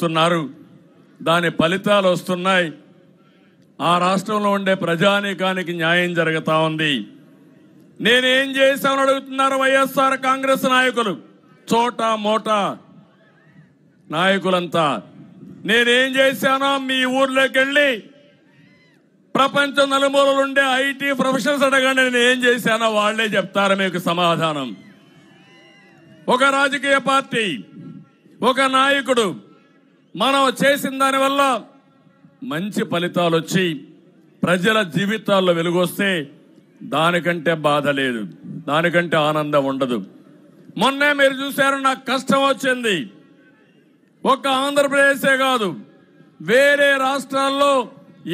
చేస్తున్నారు, దాని ఫలితాలు వస్తున్నాయి. ఆ రాష్ట్రంలో ఉండే ప్రజానీకానికి న్యాయం జరుగుతా ఉంది. నేనేం చేశామని అడుగుతున్నారు వైఎస్ఆర్ కాంగ్రెస్ నాయకులు, చోటా మోటా నాయకులంతా. నేనేం చేశానో మీ ఊర్లోకి వెళ్ళి ప్రపంచ నలుమూలలు ఉండే ఐటీ ప్రొఫెషనల్స్ అడగండి, నేను ఏం చేశానో వాళ్లే చెప్తారు మీకు సమాధానం. ఒక రాజకీయ పార్టీ, ఒక నాయకుడు మనం చేసిన దానివల్ల మంచి ఫలితాలు వచ్చి ప్రజల జీవితాల్లో వెలుగొస్తే దానికంటే బాధ లేదు, దానికంటే ఆనందం ఉండదు. మొన్నే మీరు చూశారు, నాకు కష్టం వచ్చింది. ఒక్క ఆంధ్రప్రదేశే కాదు, వేరే రాష్ట్రాల్లో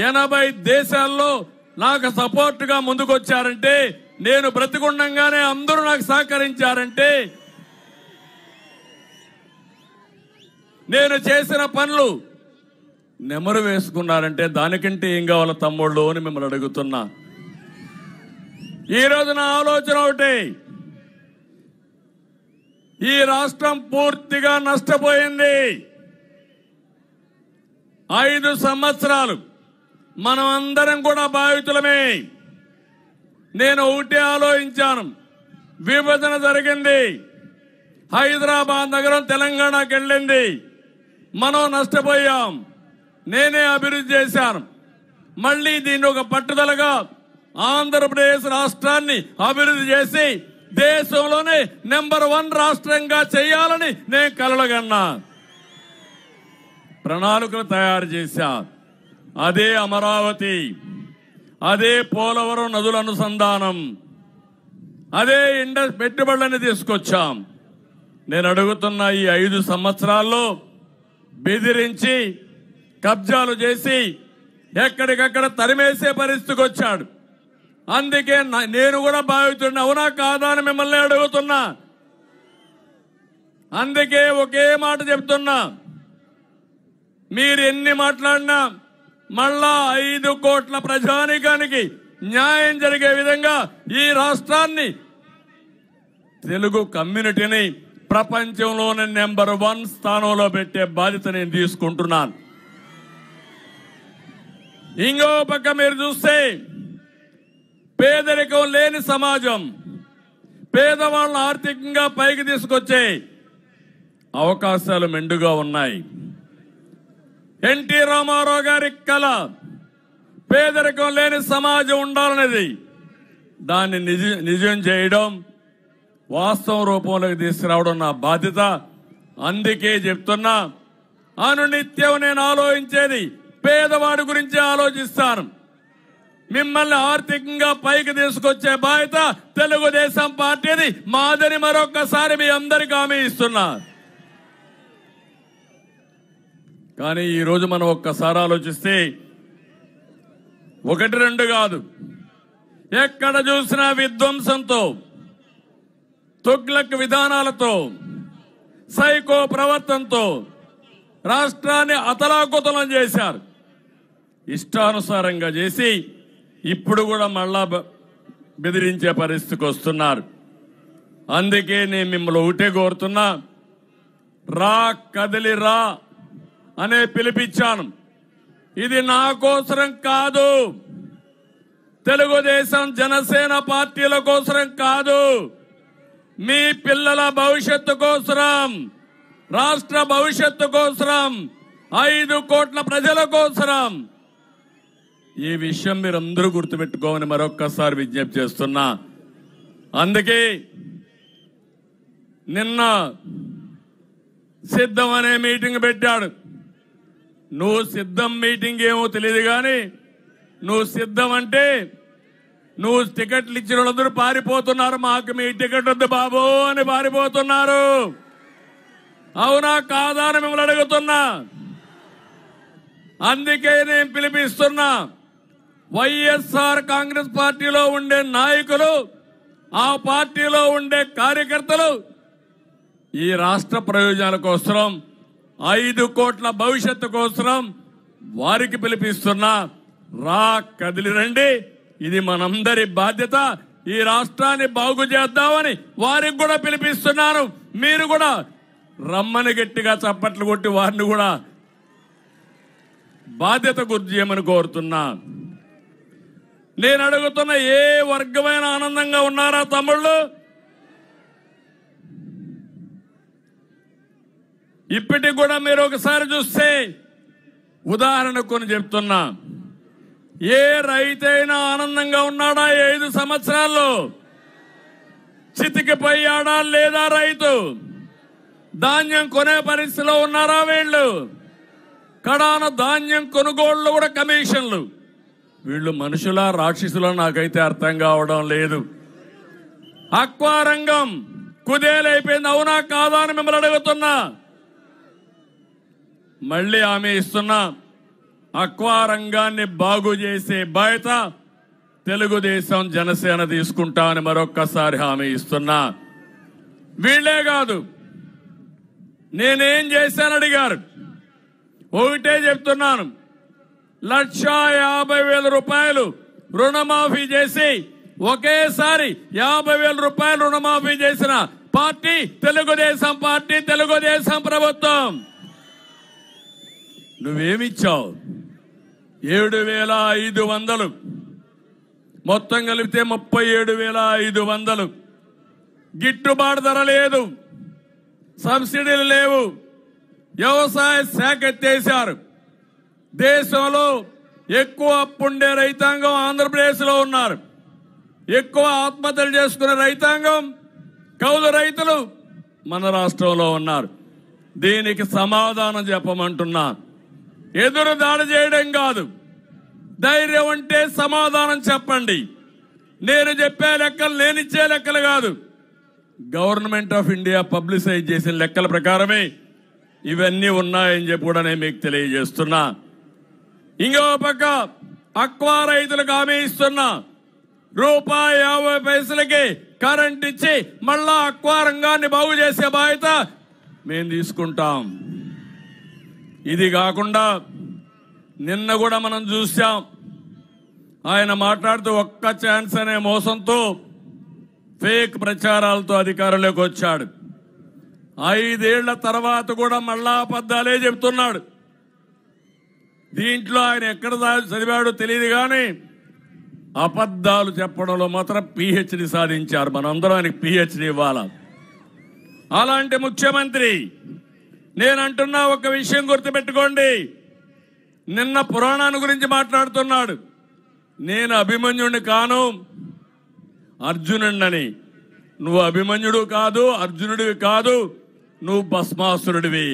80 దేశాల్లో నాకు సపోర్ట్గా ముందుకొచ్చారంటే, నేను బ్రతికుండంగానే అందరూ నాకు సహకరించారంటే, నేను చేసిన పనులు నెమరు వేసుకున్నారంటే దానికంటే ఏం కావాలో తమ్ముళ్ళు అని మిమ్మల్ని అడుగుతున్నా. ఈరోజు నా ఆలోచన ఒకటి, ఈ రాష్ట్రం పూర్తిగా నష్టపోయింది. 5 సంవత్సరాలు మనం అందరం కూడా బాధితులమే. నేను ఒకటే ఆలోచించాను, విభజన జరిగింది, హైదరాబాద్ నగరం తెలంగాణకి వెళ్ళింది, మనం నష్టపోయాం. నేనే అభివృద్ధి చేశాను. మళ్ళీ దీన్ని ఒక పట్టుదలగా ఆంధ్రప్రదేశ్ రాష్ట్రాన్ని అభివృద్ధి చేసి దేశంలోనే నెంబర్ 1 రాష్ట్రంగా చేయాలని నేను కలలుగన్నా. ప్రణాళికలు తయారు చేశా. అదే అమరావతి, అదే పోలవరం నదుల అనుసంధానం, అదే పెట్టుబడులని తీసుకొచ్చాం. నేను అడుగుతున్న ఈ 5 సంవత్సరాల్లో బెదిరించి కబ్జాలు చేసి ఎక్కడికక్కడ తరిమేసే పరిస్థితికి వచ్చాడు. అందుకే నేను కూడా బాధితున్నా, అవునా కాదా అని మిమ్మల్ని అడుగుతున్నా. అందుకే ఒకే మాట చెప్తున్నా, మీరు ఎన్ని మాట్లాడినా మళ్ళా 5 కోట్ల ప్రజానీకానికి న్యాయం జరిగే విధంగా ఈ రాష్ట్రాన్ని, తెలుగు కమ్యూనిటీని ప్రపంచంలోనే నెంబర్ 1 స్థానంలో పెట్టే బాధ్యత నేను తీసుకుంటున్నాను. ఇంకో పక్క మీరు చూస్తే పేదరికం లేని సమాజం, పేదవాళ్ళను ఆర్థికంగా పైకి తీసుకొచ్చే అవకాశాలు మెండుగా ఉన్నాయి. ఎన్టీ రామారావు గారి కళ పేదరికం లేని సమాజం ఉండాలనేది. దాన్ని నిజం చేయడం, వాస్తవ రూపంలోకి తీసుకురావడం నా బాధ్యత. అందుకే చెప్తున్నా, అనునిత్యం నేను ఆలోచించేది పేదవాడి గురించి ఆలోచిస్తాను. మిమ్మల్ని ఆర్థికంగా పైకి తీసుకొచ్చే బాధ్యత తెలుగుదేశం పార్టీది, మాదని మరొక్కసారి మీ అందరికీ హామీ ఇస్తున్నా. కానీ ఈరోజు మనం ఒక్కసారి ఆలోచిస్తే 1, 2 కాదు, ఎక్కడ చూసినా విధ్వంసంతో, తుగ్లక్ విధానాలతో, సైకో ప్రవర్తనతో రాష్ట్రాన్ని అతలాకుతలం చేశారు. ఇష్టానుసారంగా చేసి ఇప్పుడు కూడా మళ్ళా బెదిరించే పరిస్థితికి వస్తున్నారు. అందుకే నేను మిమ్మల్ని ఒకటే కోరుతున్నా, రా కదిలి రా అనే పిలిపించాను. ఇది నా కోసరం కాదు, తెలుగుదేశం జనసేన పార్టీల కోసరం కాదు, మీ పిల్లల భవిష్యత్తు కోసరం, రాష్ట్ర భవిష్యత్తు కోసరం, 5 కోట్ల ప్రజల కోసరం. ఈ విషయం మీరందరూ గుర్తుపెట్టుకోమని మరొక్కసారి విజ్ఞప్తి చేస్తున్నా. అందుకే నిన్న సిద్ధం అనే మీటింగ్ పెట్టాడు. నువ్వు సిద్ధం మీటింగ్ ఏమో తెలియదు కానీ, నువ్వు సిద్ధం అంటే నువ్వు టికెట్లు ఇచ్చిన వాళ్ళందరూ పారిపోతున్నారు, మాకు మీ టికెట్ వద్దు బాబు అని పారిపోతున్నారు. అవునా కాదా అని మిమ్మల్ని అడుగుతున్నా. అందుకే నేను పిలిపిస్తున్నా, వైఎస్ఆర్ కాంగ్రెస్ పార్టీలో ఉండే నాయకులు, ఆ పార్టీలో ఉండే కార్యకర్తలు ఈ రాష్ట్ర ప్రయోజనాల కోసం, 5 కోట్ల భవిష్యత్తు కోసం వారికి పిలిపిస్తున్నా. రా కదిలి రండి, ఇది మనందరి బాధ్యత. ఈ రాష్ట్రాన్ని బాగు చేద్దామని వారికి కూడా పిలిపిస్తున్నాను. మీరు కూడా రమ్మని గట్టిగా చప్పట్లు కొట్టి వారిని కూడా బాధ్యత గుర్తు చేయమని కోరుతున్నా. నేను అడుగుతున్న ఏ వర్గమైన ఆనందంగా ఉన్నారా తమ్ముళ్ళు? ఇప్పటికి కూడా మీరు ఒకసారి చూస్తే ఉదాహరణ కొన్ని చెప్తున్నా. ఏ రైతైనా ఆనందంగా ఉన్నాడా? 5 సంవత్సరాల్లో చితికిపోయాడా లేదా? రైతు ధాన్యం కొనే పరిస్థితిలో ఉన్నారా? వీళ్ళు కడాన ధాన్యం కొనుగోళ్లు కూడా కమిషన్లు. వీళ్ళు మనుషులా రాక్షసులా నాకైతే అర్థం కావడం లేదు. అక్వా రంగం కుదేలైపోయింది, అవునా కాదా అని మిమ్మల్ని అడుగుతున్నా. మళ్ళీ హామీ ఇస్తున్నా, అక్వా రంగాన్ని బాగు చేసే బాధ్యత తెలుగుదేశం జనసేన తీసుకుంటామని మరొక్కసారి హామీ ఇస్తున్నా. వీళ్లే కాదు, నేనేం చేశాను అడిగారు. ఒకటే చెప్తున్నాను, 1,50,000 రూపాయలు రుణమాఫీ చేసి ఒకేసారి 50,000 రూపాయలు రుణమాఫీ చేసిన పార్టీ తెలుగుదేశం పార్టీ, తెలుగుదేశం ప్రభుత్వం. నువ్వేమిచ్చావు? 7,500, మొత్తం కలిపితే 37,500. గిట్టుబాటు ధర లేదు, సబ్సిడీలు లేవు, వ్యవసాయ శాఖ ఎత్తేశారు. దేశంలో ఎక్కువ అప్పుండే రైతాంగం ఆంధ్రప్రదేశ్ లో ఉన్నారు. ఎక్కువ ఆత్మహత్యలు చేసుకునే రైతాంగం కౌలు రైతులు మన రాష్ట్రంలో ఉన్నారు. దీనికి సమాధానం చెప్పమంటున్నా. ఎదురు దాడి చేయడం కాదు, ధైర్యం అంటే సమాధానం చెప్పండి. నేను చెప్పే లెక్కలు నేనిచ్చే లెక్కలు కాదు, గవర్నమెంట్ ఆఫ్ ఇండియా పబ్లిసైజ్ చేసిన లెక్కల ప్రకారమే ఇవన్నీ ఉన్నాయని చెప్పి కూడా నేను మీకు తెలియజేస్తున్నా. ఇంకో పక్క అక్వా రైతులకు హామీ ఇస్తున్నా, ₹50 కరెంట్ ఇచ్చి మళ్ళా అక్వా రంగాన్ని బాగు చేసే బాధ్యత మేము తీసుకుంటాం. ఇది కాకుండా నిన్న కూడా మనం చూసాం, ఆయన మాట్లాడుతూ ఒక్క ఛాన్స్ అనే మోసంతో ఫేక్ ప్రచారాలతో అధికారంలోకి వచ్చాడు. 5 ఏళ్ల తర్వాత కూడా మళ్ళా అబద్ధాలే చెబుతున్నాడు. దీంట్లో ఆయన ఎక్కడ చదివాడో తెలియదు కానీ అబద్ధాలు చెప్పడంలో మాత్రం PhD సాధించారు. మనందరం ఆయనకి PhD ఇవ్వాలి. అలాంటి ముఖ్యమంత్రి నేనంటున్నా, ఒక విషయం గుర్తుపెట్టుకోండి. నిన్న పురాణాన్ని గురించి మాట్లాడుతున్నాడు. నేను అభిమన్యుడిని కాను, అర్జునుడిని. నువ్వు అభిమన్యుడు కాదు, అర్జునుడివి కాదు, నువ్వు భస్మాసురుడివి.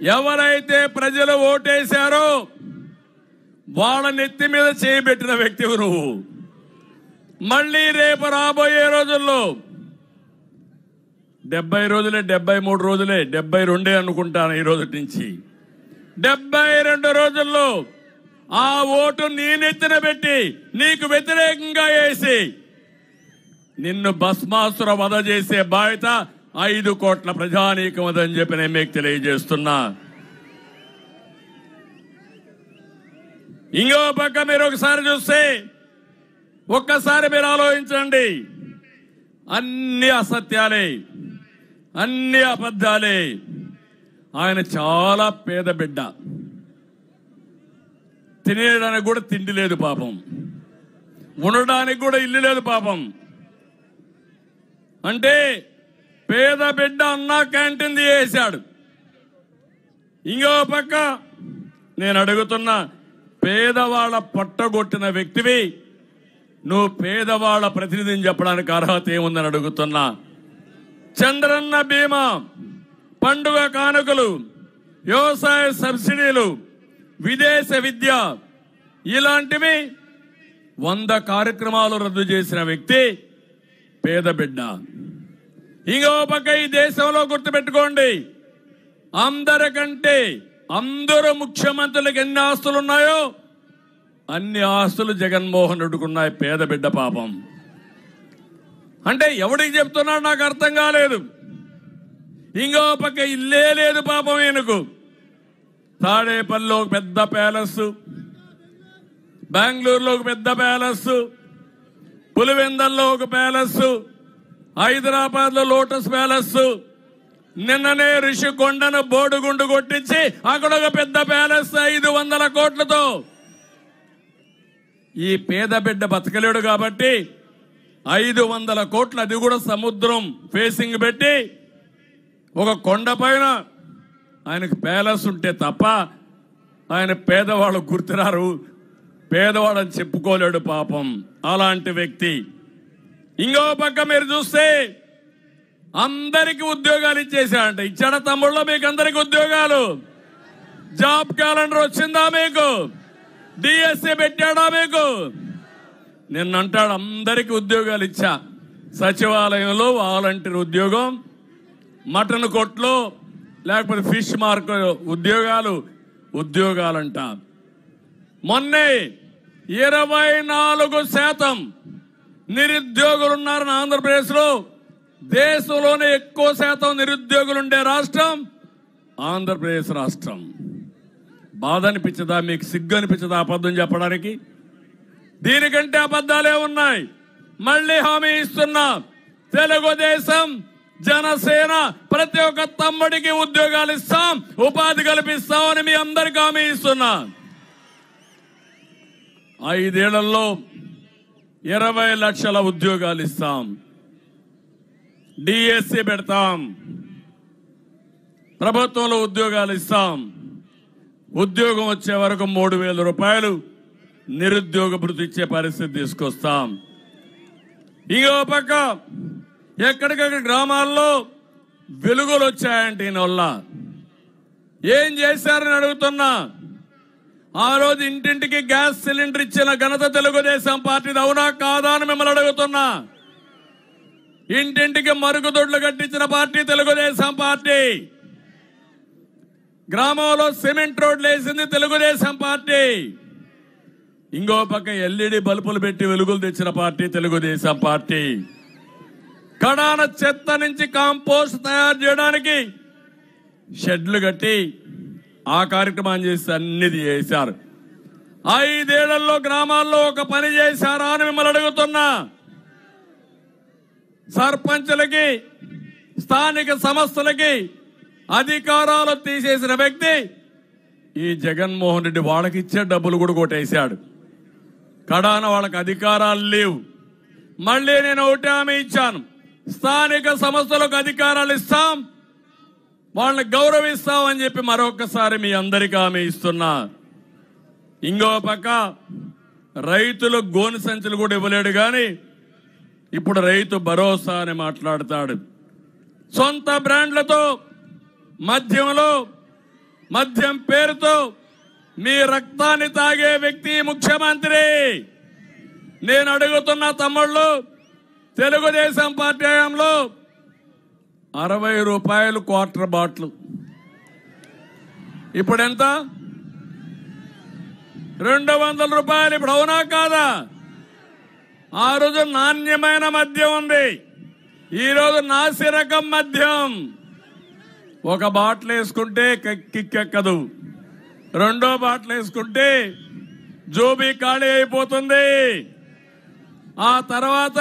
ఎవరైతే ప్రజలు ఓటేశారో వాళ్ళ నెత్తి మీద చేయబెట్టిన వ్యక్తివి నువ్వు. మళ్ళీ రేపు రాబోయే రోజుల్లో 70 రోజులే, 73 రోజులే, 72 అనుకుంటాను ఈ రోజు నుంచి. 72 రోజుల్లో ఆ ఓటు నీ నెత్తిన పెట్టి నీకు వ్యతిరేకంగా వేసి నిన్ను భస్మాసుర వధ చేసే బాధ్యత 5 కోట్ల ప్రజానీకం అదని చెప్పి నేను మీకు తెలియజేస్తున్నా. ఇంకో పక్క మీరు ఒకసారి చూస్తే, ఒక్కసారి మీరు ఆలోచించండి, అన్ని అసత్యాలే, అన్ని అబద్ధాలే. ఆయన చాలా పేద బిడ్డ, తినేయడానికి కూడా తిండి లేదు పాపం, ఉండడానికి కూడా ఇల్లు లేదు పాపం. అంటే పేద బిడ్డ అన్నా క్యాంటీన్ తీసేశాడు. ఇంకో పక్క నేను అడుగుతున్నా, పేదవాళ్ళ పట్టగొట్టిన వ్యక్తివి నువ్వు పేదవాళ్ళ ప్రతినిధిని చెప్పడానికి అర్హత ఏముందని అడుగుతున్నా. చంద్రన్న బీమా, పండుగ కానుకలు, వ్యవసాయ సబ్సిడీలు, విదేశ విద్య, ఇలాంటివి 100 కార్యక్రమాలు రద్దు చేసిన వ్యక్తి పేద బిడ్డ. ఇంకో పక్క ఈ దేశంలో గుర్తుపెట్టుకోండి, అందరికంటే అందరూ ముఖ్యమంత్రులకు ఎన్ని ఆస్తులు ఉన్నాయో అన్ని ఆస్తులు జగన్మోహన్ రెడ్డికి ఉన్నాయి. పేద బిడ్డ పాపం. అంటే ఎవడికి చెప్తున్నాడు నాకు అర్థం కాలేదు. ఇంకో పక్క ఇల్లే లేదు పాపం ఈయనకు. తాడేపల్లిలో ఒక పెద్ద ప్యాలెస్, బెంగళూరులో ఒక పెద్ద ప్యాలెస్, పులివెందల్లో ఒక ప్యాలెస్, హైదరాబాద్ లో లోటస్ ప్యాలెస్, నిన్ననే ఋషికొండను బోడుగుండు కొట్టించి అక్కడ ఒక పెద్ద ప్యాలెస్ 500 కోట్లతో. ఈ పేద బిడ్డ బతకలేడు కాబట్టి 500 కోట్లు, అది కూడా సముద్రం ఫేసింగ్ పెట్టి ఒక కొండ పైన ఆయనకు ప్యాలెస్ ఉంటే తప్ప ఆయన పేదవాళ్ళు గుర్తురారు, పేదవాళ్ళని చెప్పుకోలేడు పాపం అలాంటి వ్యక్తి. ఇంకో పక్క మీరు చూస్తే అందరికి ఉద్యోగాలు ఇచ్చేసాడంట. ఇచ్చాడ తమ్ముళ్ళు మీకు అందరికి ఉద్యోగాలు? జాబ్ క్యాలెండర్ వచ్చిందా మీకు? డిఎస్సి పెట్టాడా మీకు? నిన్నంటాడు అందరికి ఉద్యోగాలు ఇచ్చా. సచివాలయంలో వాలంటీర్ ఉద్యోగం, మటన్ కొట్లో లేకపోతే ఫిష్ మార్కెట్ ఉద్యోగాలంట. మొన్నే 24% నిరుద్యోగులున్నారని ఆంధ్రప్రదేశ్లో. దేశంలోనే ఎక్కువ శాతం నిరుద్యోగులుండే రాష్ట్రం ఆంధ్రప్రదేశ్ రాష్ట్రం. బాధ అనిపించదా మీకు? సిగ్గు అనిపించదా అబద్ధం చెప్పడానికి? దీనికంటే అబద్ధాలే ఉన్నాయి. మళ్ళీ హామీ ఇస్తున్నా, తెలుగుదేశం జనసేన ప్రతి ఒక్క తమ్ముడికి ఉద్యోగాలు ఇస్తాం, ఉపాధి కల్పిస్తామని మీ అందరికీ హామీ ఇస్తున్నా. 5 ఏళ్లలో 20 లక్షల ఉద్యోగాలు ఇస్తాం. డిఎస్సి పెడతాం, ప్రభుత్వంలో ఉద్యోగాలు ఇస్తాం. ఉద్యోగం వచ్చే వరకు 3,000 రూపాయలు నిరుద్యోగ భృతి ఇచ్చే పరిస్థితి తీసుకొస్తాం. ఇంకో పక్క ఎక్కడికక్కడ గ్రామాల్లో వెలుగులు వచ్చాయంటే ఈయనవల్ల ఏం చేశారని అడుగుతున్నా. ఆ రోజు ఇంటింటికి గ్యాస్ సిలిండర్ ఇచ్చిన ఘనత తెలుగుదేశం పార్టీది, అవునా కాదా అని మిమ్మల్ని అడుగుతున్నా. ఇంటింటికి మరుగుదొడ్లు కట్టించిన పార్టీ తెలుగుదేశం పార్టీ. గ్రామంలో సిమెంట్ రోడ్లు వేసింది తెలుగుదేశం పార్టీ. ఇంకో పక్క ఎల్ఈడి బల్బులు పెట్టి వెలుగులు తెచ్చిన పార్టీ తెలుగుదేశం పార్టీ. కడాన చెత్త నుంచి కాంపోస్ట్ తయారు చేయడానికి షెడ్లు కట్టి ఆ కార్యక్రమాన్ని చేసి అన్నిది చేశారు. 5 ఏళ్లలో గ్రామాల్లో ఒక పని చేశారా అని మిమ్మల్ని అడుగుతున్నా. సర్పంచులకి, స్థానిక సంస్థలకి అధికారాలు తీసేసిన వ్యక్తి ఈ జగన్మోహన్ రెడ్డి. వాళ్ళకి ఇచ్చే డబ్బులు కూడా కొట్టేశాడు. కడాన వాళ్ళకి అధికారాలు లేవు. మళ్ళీ నేను ఒకటి హామీ ఇచ్చాను, స్థానిక సంస్థలకు అధికారాలు ఇస్తాం, వాళ్ళని గౌరవిస్తాం అని చెప్పి మరొకసారి మీ అందరికీ హామీ ఇస్తున్నా. ఇంకో పక్క రైతులు గోను సంచులు కూడా ఇవ్వలేడు కానీ ఇప్పుడు రైతు భరోసా అని మాట్లాడతాడు. సొంత బ్రాండ్లతో మద్యం పేరుతో మీ రక్తాన్ని తాగే వ్యక్తి ముఖ్యమంత్రి. నేను అడుగుతున్న తమ్ముళ్ళు, తెలుగుదేశం పార్టీ హయాంలో 60 రూపాయలు క్వార్టర్ బాటిల్, ఇప్పుడు ఎంత? 200 రూపాయలు. ఇప్పుడు అవునా కాదా? ఆ రోజు నాణ్యమైన మద్యం ఉంది, ఈ రోజు నాసి రకం మద్యం. ఒక బాటిల్ వేసుకుంటే కిక్కెక్కదు, రెండో బాటిల్ వేసుకుంటే జోబీ ఖాళీ అయిపోతుంది. ఆ తర్వాత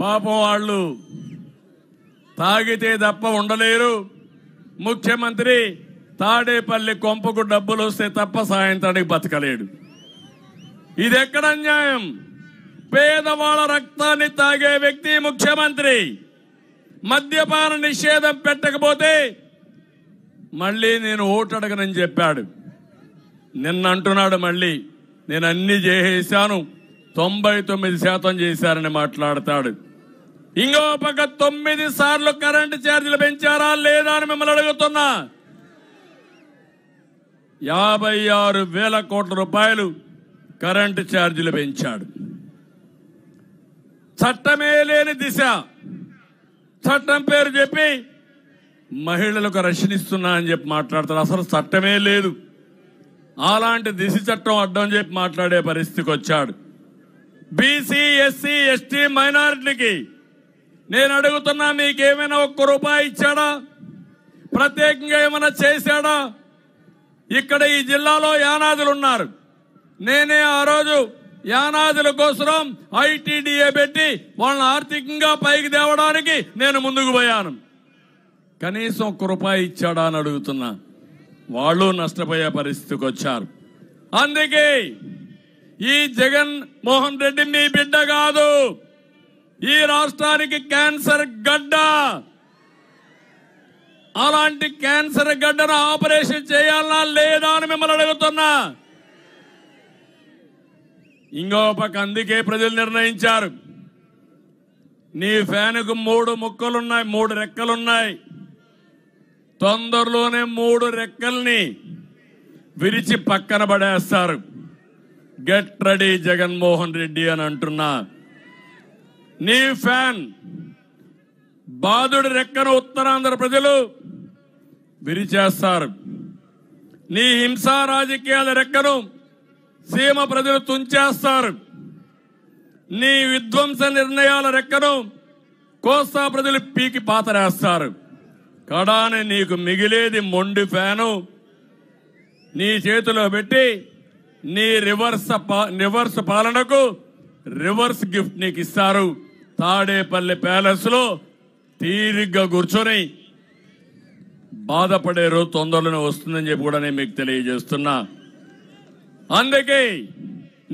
పాపం వాళ్ళు తాగితే తప్ప ఉండలేరు. ముఖ్యమంత్రి తాడేపల్లి కొంపకు డబ్బులు వస్తే తప్ప సాయంత్రానికి బతకలేడు. ఇది ఎక్కడ అన్యాయం? పేదవాళ్ళ రక్తాన్ని తాగే వ్యక్తి ముఖ్యమంత్రి. మద్యపాన నిషేధం పెట్టకపోతే మళ్ళీ నేను ఓటు అడగనని చెప్పాడు. నిన్న అంటున్నాడు మళ్ళీ నేను అన్ని చేసేశాను, 99% చేశారని మాట్లాడతాడు. ఇంకో పక్క 9 సార్లు కరెంటు ఛార్జీలు పెంచారా లేదా అని మిమ్మల్ని అడుగుతున్నా. 56,000 కోట్ల రూపాయలు కరెంటు ఛార్జీలు పెంచాడు. చట్టమే లేని దిశ, చట్టం పేరు చెప్పి మహిళలకు రక్షణ ఇస్తున్నా అని చెప్పి మాట్లాడతారు. అసలు చట్టమే లేదు, అలాంటి దిశ చట్టం అడ్డం చెప్పి మాట్లాడే పరిస్థితికి వచ్చాడు. బీసీ, ఎస్సీ, ఎస్టీ, మైనారిటీలకి నేను అడుగుతున్నా, మీకేమైనా 1 రూపాయి ఇచ్చాడా? ప్రత్యేకంగా ఏమైనా చేశాడా? ఇక్కడ ఈ జిల్లాలో యానాదులు ఉన్నారు. నేనే ఆ రోజు యానాదుల కోసం ఐటీడీఏ పెట్టి వాళ్ళని ఆర్థికంగా పైకి తేవడానికి నేను ముందుకు పోయాను. కనీసం ₹1 ఇచ్చాడా అని అడుగుతున్నా. వాళ్ళు నష్టపోయే పరిస్థితికి వచ్చారు. అందుకే ఈ జగన్ మోహన్ రెడ్డి మీ బిడ్డ కాదు, ఈ రాష్ట్రానికి క్యాన్సర్ గడ్డ. అలాంటి క్యాన్సర్ గడ్డను ఆపరేషన్ చేయాలనా లేదా అని మిమ్మల్ని అడుగుతున్నా. ఇంకో పక్క అందుకే ప్రజలు నిర్ణయించారు, నీ ఫ్యాన్కు 3 ముక్కలున్నాయి, 3 రెక్కలున్నాయి. తొందరలోనే 3 రెక్కల్ని విరిచి పక్కన పడేస్తారు. గెట్ రెడీ జగన్మోహన్ రెడ్డి అని అంటున్నా. నీ ఫ్యాన్ బాధుడి రెక్కను ఉత్తరాంధ్ర ప్రజలు విరిచేస్తారు. నీ హింసా రాజకీయాల రెక్కను సీమ ప్రజలు తుంచేస్తారు. నీ విధ్వంస నిర్ణయాల రెక్కను కోస్తా ప్రజలు పీకి పాతరేస్తారు. కడాని నీకు మిగిలేది మొండి ఫ్యాను. నీ చేతిలో పెట్టి నీ రివర్స్ పాలనకు రివర్స్ గిఫ్ట్ నీకు ఇస్తారు. తాడేపల్లి ప్యాలెస్ లో తీరిగ్గా కూర్చొని బాధపడే రోజు తొందరలోనే వస్తుందని చెప్పి కూడా నేను మీకు తెలియజేస్తున్నా. అందుకే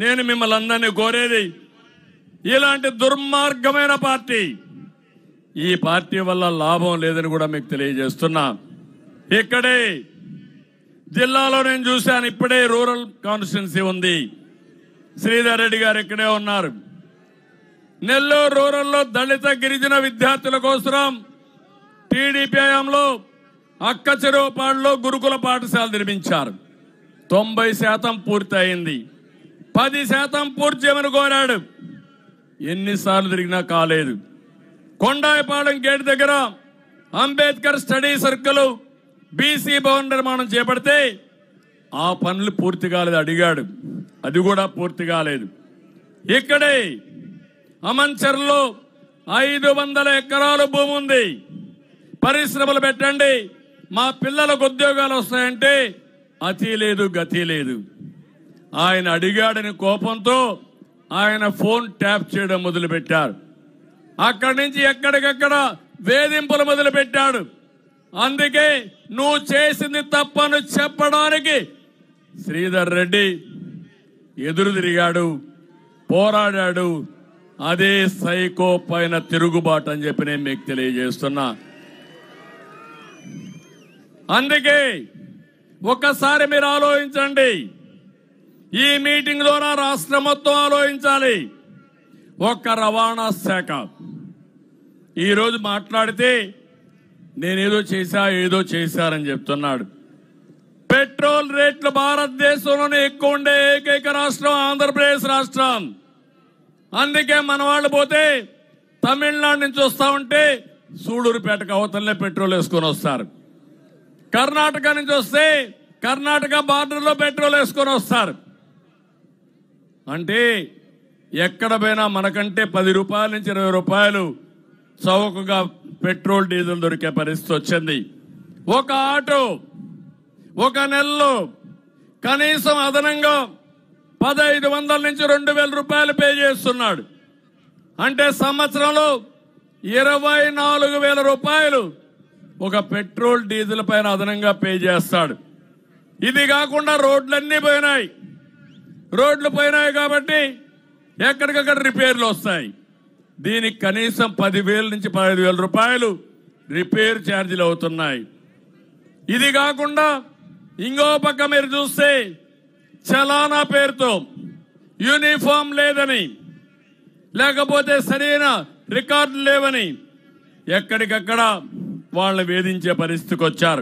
నేను మిమ్మల్ని అందరినీ కోరేది, ఇలాంటి దుర్మార్గమైన పార్టీ, ఈ పార్టీ వల్ల లాభం లేదని కూడా మీకు తెలియజేస్తున్నా. ఇక్కడే జిల్లాలో నేను చూశాను, ఇప్పుడే రూరల్ కాన్స్టిట్యున్సీ ఉంది. శ్రీధర్ రెడ్డి గారు ఇక్కడే ఉన్నారు. నెల్లూరు రూరల్లో దళిత గిరిజన విద్యార్థుల కోసం టీడీపీ హయాంలో అక్క చెరువుపాడులో గురుకుల పాఠశాల నిర్మించారు. 90% పూర్తి అయింది. 10% పూర్తి చేయమని కోరాడు. ఎన్నిసార్లు తిరిగినా కాలేదు. కొండాయిపాలెం గేట్ దగ్గర Ambedkar study circle BC Bhavan నిర్మాణం చేపడితే ఆ పనులు పూర్తి కాలేదు, అడిగాడు, అది కూడా పూర్తి కాలేదు. ఇక్కడే అమంచర్లో 500 ఎకరాల భూమి ఉంది, పరిశ్రమలు పెట్టండి, మా పిల్లలకు ఉద్యోగాలు వస్తాయంటే అతి లేదు గతి లేదు. ఆయన అడిగాడని కోపంతో ఆయన ఫోన్ ట్యాప్ చేయడం మొదలుపెట్టారు. అక్కడి నుంచి ఎక్కడికక్కడ వేధింపులు మొదలుపెట్టాడు. అందుకే నువ్వు చేసింది తప్పని చెప్పడానికి శ్రీధర్ రెడ్డి ఎదురు తిరిగాడు, పోరాడాడు. అదే సైకో పైన తిరుగుబాటు అని చెప్పి నేను మీకు తెలియజేస్తున్నా. అందుకే ఒక్కసారి మీరు ఆలోచించండి. ఈ మీటింగ్ ద్వారా రాష్ట్రం మొత్తం ఆలోచించాలి. ఒక్క రవాణా శాఖ ఈరోజు మాట్లాడితే నేనేదో చేశారని చెప్తున్నాడు. పెట్రోల్ రేట్లు భారతదేశంలోనే ఎక్కువ ఉండే ఏకైక రాష్ట్రం ఆంధ్రప్రదేశ్ రాష్ట్రం. అందుకే మన వాళ్ళు పోతే తమిళనాడు నుంచి వస్తా ఉంటే సూడూరుపేటకు అవతలనే పెట్రోల్ వేసుకొని వస్తారు. కర్ణాటక నుంచి వస్తే కర్ణాటక బార్డర్లో పెట్రోల్ వేసుకొని వస్తారు. అంటే ఎక్కడ పోయినా మనకంటే ₹10 నుంచి ₹20 చౌకగా పెట్రోల్ డీజిల్ దొరికే పరిస్థితి వచ్చింది. ఒక ఆటో ఒక నెలలో కనీసం అదనంగా ₹1,500 నుంచి ₹2,000 పే చేస్తున్నాడు. అంటే సంవత్సరంలో ₹24,000 ఒక పెట్రోల్ డీజిల్ పైన అదనంగా పే చేస్తాడు. ఇది కాకుండా రోడ్లన్నీ పోయినాయి. రోడ్లు పోయినాయి కాబట్టి ఎక్కడికక్కడ రిపేర్లు వస్తాయి. దీనికి కనీసం ₹10,000 నుంచి ₹15,000 రిపేర్ ఛార్జీలు అవుతున్నాయి. ఇది కాకుండా ఇంకో పక్క మీరు చూస్తే చలానా పేరుతో యూనిఫామ్ లేదని, లేకపోతే సరైన రికార్డులు లేవని ఎక్కడికక్కడ వాళ్ళని వేధించే పరిస్థితికి వచ్చారు.